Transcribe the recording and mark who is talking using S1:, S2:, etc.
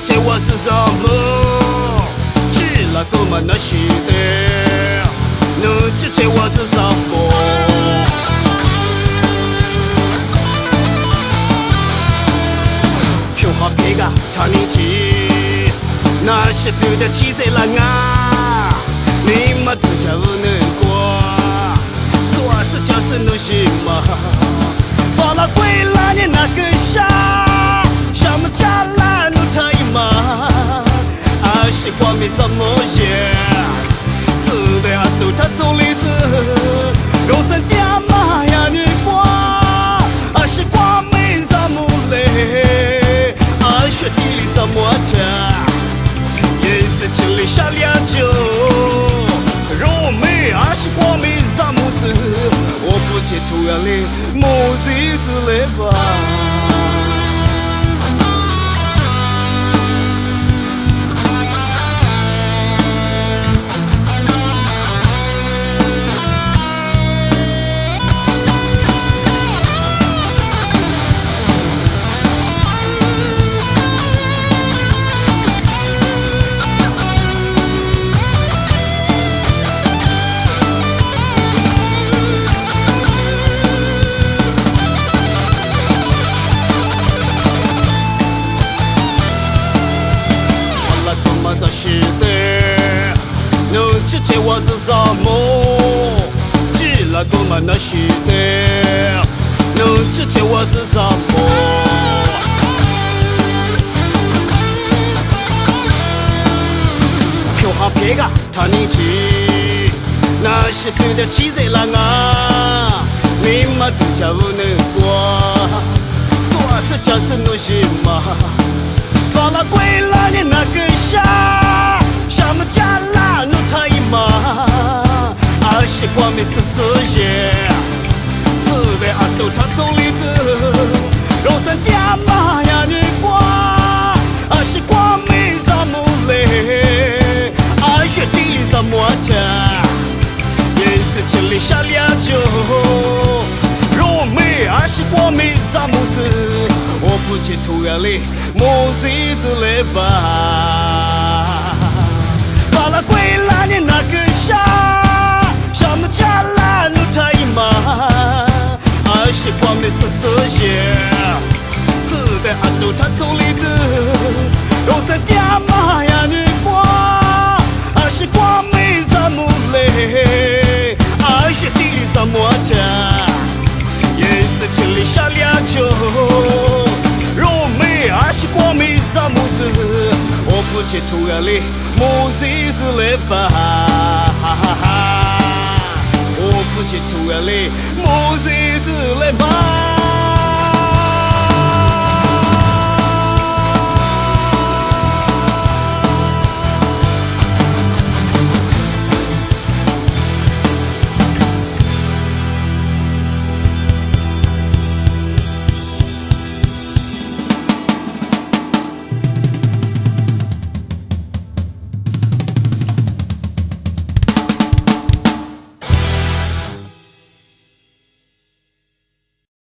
S1: 前我是什么？起了个么那西的，能之前我是什么？飘花别个他年纪，那是飘的七岁了啊！你们自家无能过，说是就是努心嘛，放了归了你那个傻，什么家来努太嘛？啊，是光没什么耶，自的啊都他走里子，肉身爹妈呀你过，啊是光没什么嘞，啊雪地里什么的，也是千里下两酒。肉没啊是光没啥么事，我不接突然的么子子来吧。是的，能之前我是什么？记了个么那是的，能之前我是什么？飘哈别个他年纪，那是飘的七岁了啊！你们自家无能过，说是就是努心嘛。放了归了你那个傻，什么家啦努他一嘛，啊是光没事事业，自的啊都他走里子，肉身爹妈呀你过，啊是光没什么嘞，啊雪地里什么的，也是千里下两酒，肉没啊是光没什么事，我不接突然嘞。么子子来吧，放了归了你那个傻，什么家啦努太嘛，啊是光没事事业，自的啊都他走里子，肉身爹妈呀你过，啊是光没什么嘞，啊雪地里什么的，也是千里下两酒。啊是光没啥么事，我不接突然的么子子来吧，我不接突然的么子子来吧。